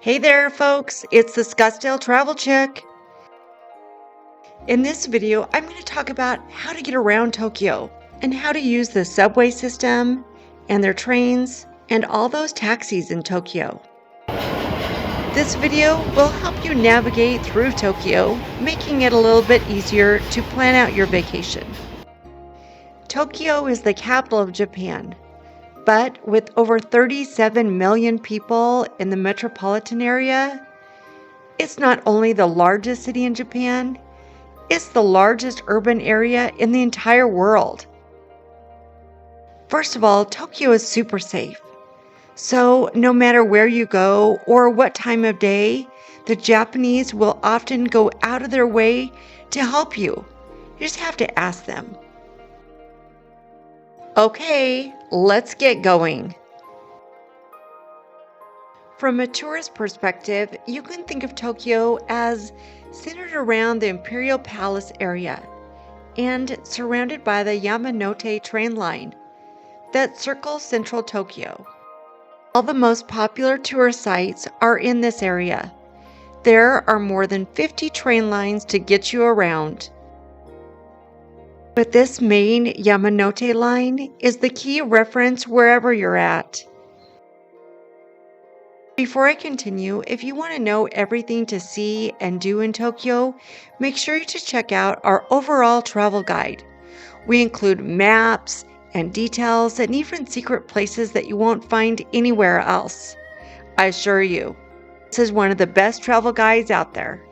Hey there, folks, it's the Scottsdale Travel Chick. In this video, I'm going to talk about how to get around Tokyo and how to use the subway system and their trains and all those taxis in Tokyo. This video will help you navigate through Tokyo, making it a little bit easier to plan out your vacation. Tokyo is the capital of Japan. But with over 37 million people in the metropolitan area, it's not only the largest city in Japan, it's the largest urban area in the entire world. First of all, Tokyo is super safe. So no matter where you go or what time of day, the Japanese will often go out of their way to help you. You just have to ask them. Okay, let's get going. From a tourist perspective, you can think of Tokyo as centered around the Imperial Palace area and surrounded by the Yamanote train line that circles central Tokyo. All the most popular tourist sites are in this area. There are more than 50 train lines to get you around. But this main Yamanote line is the key reference wherever you're at. Before I continue, if you want to know everything to see and do in Tokyo, make sure to check out our overall travel guide. We include maps and details and even secret places that you won't find anywhere else. I assure you, this is one of the best travel guides out there.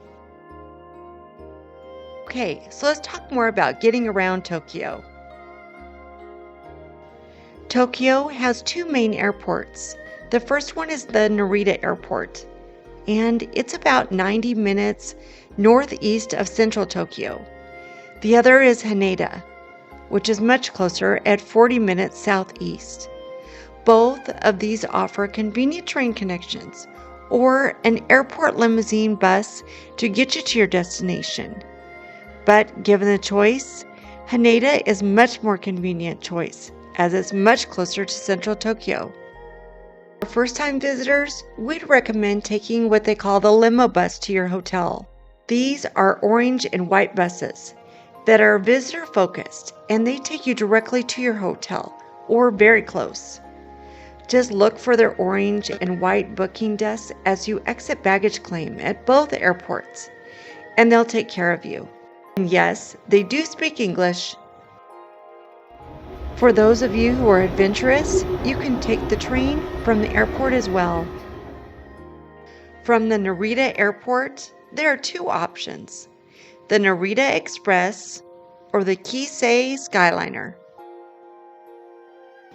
Okay, so let's talk more about getting around Tokyo. Tokyo has two main airports. The first one is the Narita Airport, and it's about 90 minutes northeast of central Tokyo. The other is Haneda, which is much closer at 40 minutes southeast. Both of these offer convenient train connections or an airport limousine bus to get you to your destination. But given the choice, Haneda is a much more convenient choice as it's much closer to central Tokyo. For first-time visitors, we'd recommend taking what they call the limo bus to your hotel. These are orange and white buses that are visitor-focused, and they take you directly to your hotel or very close. Just look for their orange and white booking desks as you exit baggage claim at both airports, and they'll take care of you. And yes, they do speak English. For those of you who are adventurous, you can take the train from the airport as well. From the Narita Airport, there are two options: the Narita Express or the Keisei Skyliner.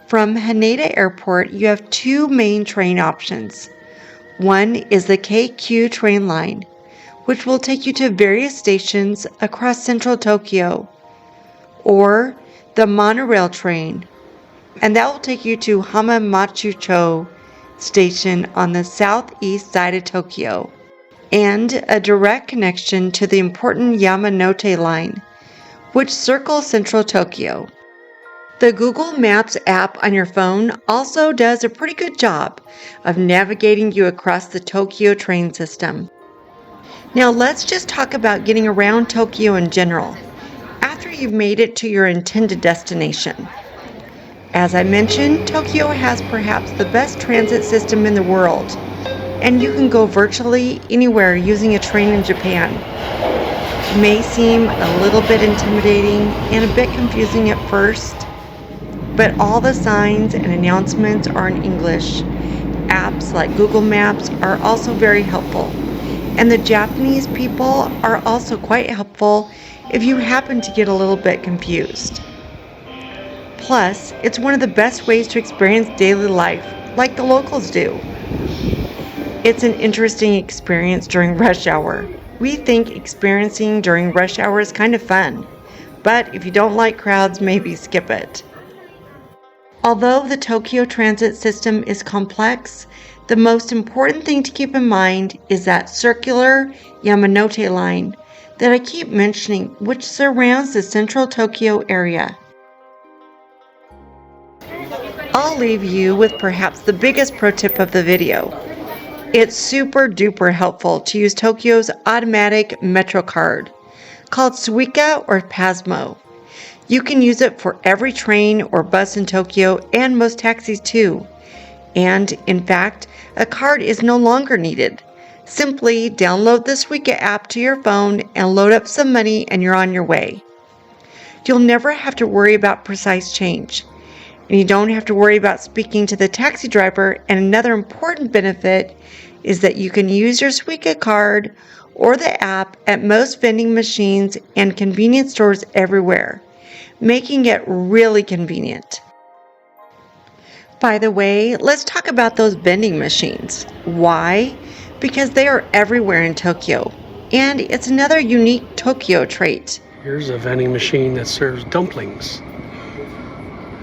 From Haneda Airport, you have two main train options. One is the KQ train line, which will take you to various stations across central Tokyo, or the monorail train, and that will take you to Hamamatsucho Station on the southeast side of Tokyo, and a direct connection to the important Yamanote line, which circles central Tokyo. The Google Maps app on your phone also does a pretty good job of navigating you across the Tokyo train system. Now let's just talk about getting around Tokyo in general after you've made it to your intended destination. As I mentioned, Tokyo has perhaps the best transit system in the world, and you can go virtually anywhere using a train in Japan. It may seem a little bit intimidating and a bit confusing at first, but all the signs and announcements are in English. Apps like Google Maps are also very helpful, and the Japanese people are also quite helpful if you happen to get a little bit confused. Plus, it's one of the best ways to experience daily life, like the locals do. It's an interesting experience during rush hour. We think experiencing during rush hour is kind of fun, but if you don't like crowds, maybe skip it. Although the Tokyo transit system is complex, the most important thing to keep in mind is that circular Yamanote line that I keep mentioning, which surrounds the central Tokyo area. I'll leave you with perhaps the biggest pro tip of the video. It's super duper helpful to use Tokyo's automatic Metro card, called Suica or Pasmo. You can use it for every train or bus in Tokyo and most taxis too. And, in fact, a card is no longer needed. Simply download the Suica app to your phone and load up some money and you're on your way. You'll never have to worry about precise change. And you don't have to worry about speaking to the taxi driver, and another important benefit is that you can use your Suica card or the app at most vending machines and convenience stores everywhere, making it really convenient. By the way, let's talk about those vending machines. Why? Because they are everywhere in Tokyo, and it's another unique Tokyo trait. Here's a vending machine that serves dumplings.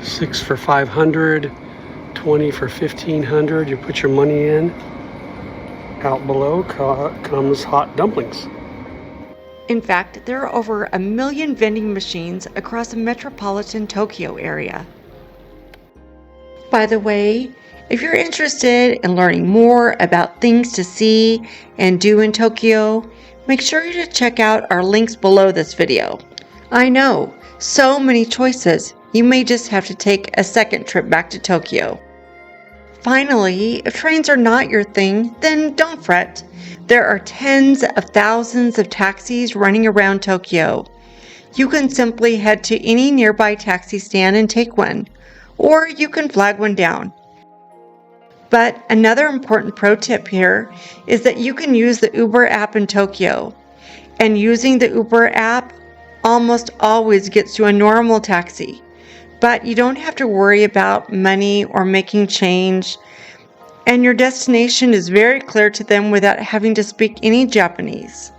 6 for 500, 20 for 1500. You put your money in. Out below comes hot dumplings. In fact, there are over 1 million vending machines across the metropolitan Tokyo area. By the way, if you're interested in learning more about things to see and do in Tokyo, make sure to check out our links below this video. I know, so many choices, you may just have to take a second trip back to Tokyo. Finally, if trains are not your thing, then don't fret. There are tens of thousands of taxis running around Tokyo. You can simply head to any nearby taxi stand and take one, or you can flag one down. But another important pro tip here is that you can use the Uber app in Tokyo. And using the Uber app almost always gets you a normal taxi. But you don't have to worry about money or making change. And your destination is very clear to them without having to speak any Japanese.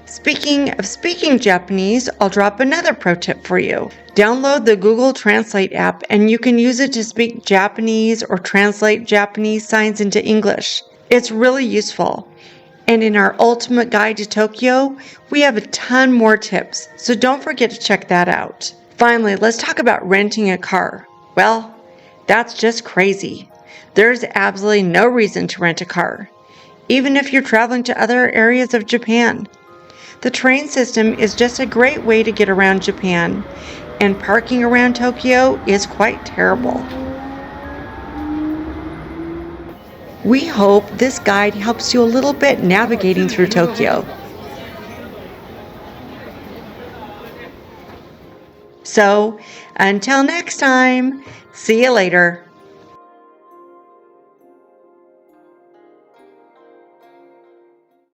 Speaking of speaking Japanese, I'll drop another pro tip for you. Download the Google Translate app and you can use it to speak Japanese or translate Japanese signs into English. It's really useful. And in our ultimate guide to Tokyo, we have a ton more tips, so don't forget to check that out. Finally, let's talk about renting a car. Well, that's just crazy. There's absolutely no reason to rent a car, even if you're traveling to other areas of Japan. The train system is just a great way to get around Japan, and parking around Tokyo is quite terrible. We hope this guide helps you a little bit navigating through Tokyo. So, until next time, see you later.